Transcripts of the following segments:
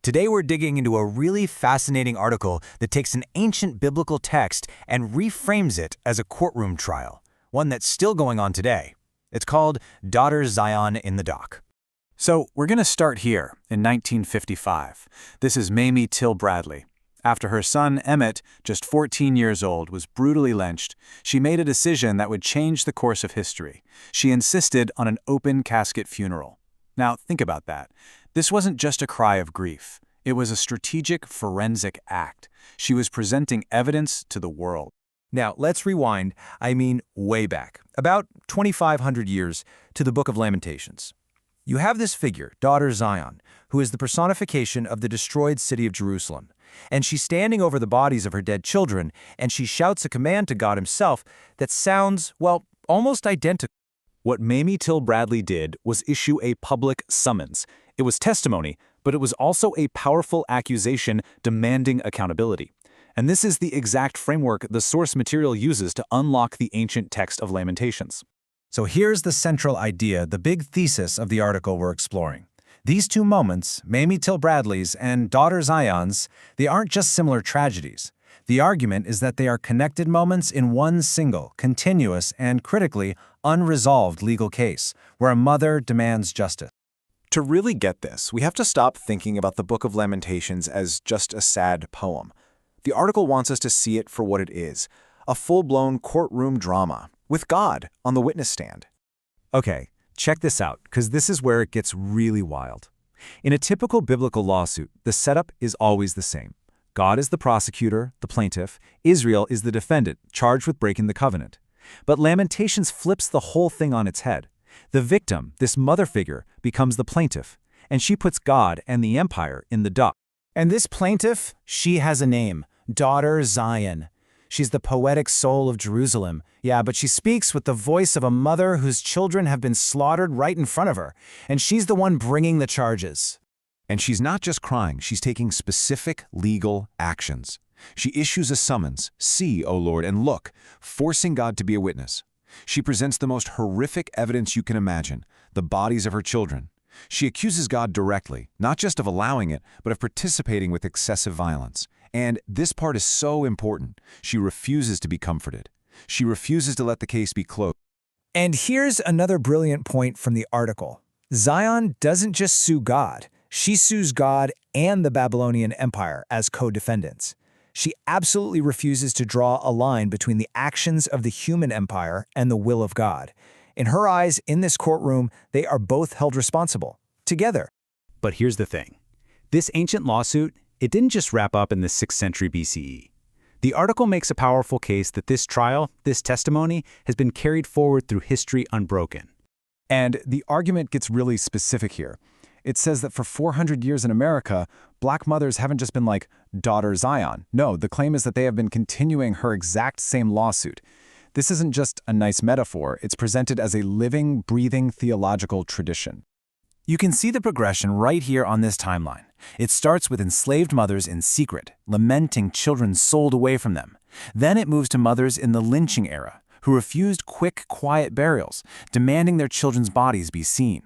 Today we're digging into a really fascinating article that takes an ancient biblical text and reframes it as a courtroom trial, one that's still going on today. It's called Daughter Zion in the Dock. So we're going to start here in 1955. This is Mamie Till Bradley. After her son, Emmett, just 14 years old, was brutally lynched, she made a decision that would change the course of history. She insisted on an open casket funeral. Now, think about that. This wasn't just a cry of grief. It was a strategic forensic act. She was presenting evidence to the world. Now, let's rewind, way back, about 2,500 years, to the Book of Lamentations. You have this figure, Daughter Zion, who is the personification of the destroyed city of Jerusalem. And she's standing over the bodies of her dead children, and she shouts a command to God himself that sounds, well, almost identical. What Mamie Till Bradley did was issue a public summons. It was testimony, but it was also a powerful accusation demanding accountability. And this is the exact framework the source material uses to unlock the ancient text of Lamentations. So here's the central idea, the big thesis of the article we're exploring. These two moments, Mamie Till Bradley's and Daughter Zion's, they aren't just similar tragedies. The argument is that they are connected moments in one single, continuous, and critically unresolved legal case, where a mother demands justice. To really get this, we have to stop thinking about the Book of Lamentations as just a sad poem. The article wants us to see it for what it is, a full-blown courtroom drama, with God on the witness stand. Okay, check this out, because this is where it gets really wild. In a typical biblical lawsuit, the setup is always the same. God is the prosecutor, the plaintiff. Israel is the defendant, charged with breaking the covenant. But Lamentations flips the whole thing on its head. The victim, this mother figure, becomes the plaintiff, and she puts God and the empire in the dock. And this plaintiff, she has a name, Daughter Zion. She's the poetic soul of Jerusalem. Yeah, but she speaks with the voice of a mother whose children have been slaughtered right in front of her, and she's the one bringing the charges. And she's not just crying, she's taking specific legal actions. She issues a summons, "See, O Lord, and look," forcing God to be a witness. She presents the most horrific evidence you can imagine, the bodies of her children. She accuses God directly, not just of allowing it, but of participating with excessive violence. And this part is so important. She refuses to be comforted. She refuses to let the case be closed. And here's another brilliant point from the article. Zion doesn't just sue God. She sues God and the Babylonian Empire as co-defendants. She absolutely refuses to draw a line between the actions of the human empire and the will of God. In her eyes, in this courtroom, they are both held responsible, together. But here's the thing. This ancient lawsuit, it didn't just wrap up in the 6th century BCE. The article makes a powerful case that this trial, this testimony, has been carried forward through history unbroken. And the argument gets really specific here. It says that for 400 years in America, black mothers haven't just been like Daughter Zion. No, the claim is that they have been continuing her exact same lawsuit. This isn't just a nice metaphor. It's presented as a living, breathing theological tradition. You can see the progression right here on this timeline. It starts with enslaved mothers in secret, lamenting children sold away from them. Then it moves to mothers in the lynching era, who refused quick, quiet burials, demanding their children's bodies be seen.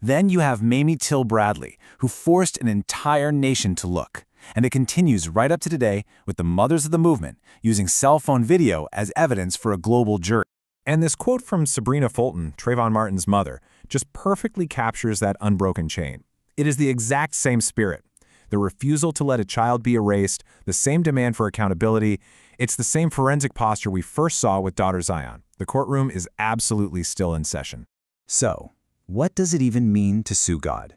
Then you have Mamie Till Bradley, who forced an entire nation to look. And it continues right up to today with the mothers of the movement using cell phone video as evidence for a global jury. And this quote from Sabrina Fulton, Trayvon Martin's mother, just perfectly captures that unbroken chain. It is the exact same spirit. The refusal to let a child be erased, the same demand for accountability. It's the same forensic posture we first saw with Daughter Zion. The courtroom is absolutely still in session. So, what does it even mean to sue God?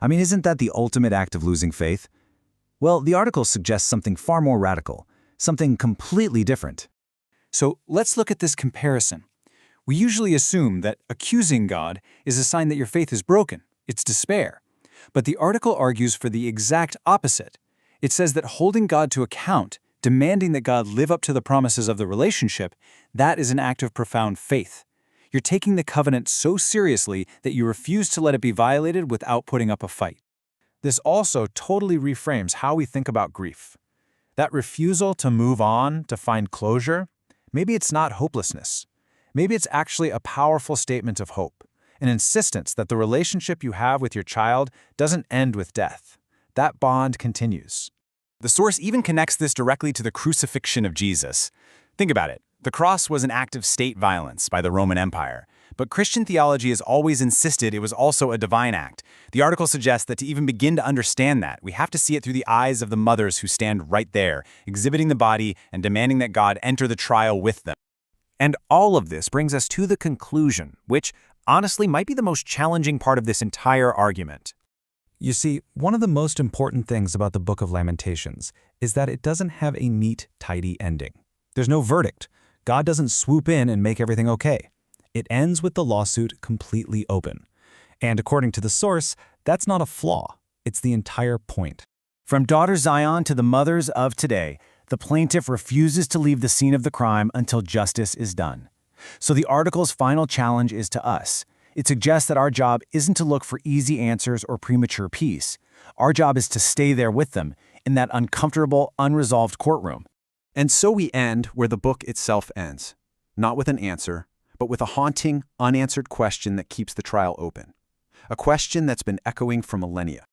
Isn't that the ultimate act of losing faith? Well, the article suggests something far more radical, something completely different. So let's look at this comparison. We usually assume that accusing God is a sign that your faith is broken. It's despair. But the article argues for the exact opposite. It says that holding God to account, demanding that God live up to the promises of the relationship, that is an act of profound faith. You're taking the covenant so seriously that you refuse to let it be violated without putting up a fight. This also totally reframes how we think about grief. That refusal to move on, to find closure, maybe it's not hopelessness. Maybe it's actually a powerful statement of hope, an insistence that the relationship you have with your child doesn't end with death, that bond continues. The source even connects this directly to the crucifixion of Jesus. Think about it. The cross was an act of state violence by the Roman Empire, but Christian theology has always insisted it was also a divine act. The article suggests that to even begin to understand that, we have to see it through the eyes of the mothers who stand right there, exhibiting the body and demanding that God enter the trial with them. And all of this brings us to the conclusion, which honestly might be the most challenging part of this entire argument. You see, one of the most important things about the Book of Lamentations is that it doesn't have a neat, tidy ending. There's no verdict. God doesn't swoop in and make everything okay. It ends with the lawsuit completely open. And according to the source, that's not a flaw. It's the entire point. From Daughter Zion to the mothers of today, the plaintiff refuses to leave the scene of the crime until justice is done. So the article's final challenge is to us. It suggests that our job isn't to look for easy answers or premature peace. Our job is to stay there with them, in that uncomfortable, unresolved courtroom. And so we end where the book itself ends, not with an answer, but with a haunting, unanswered question that keeps the trial open. A question that's been echoing for millennia.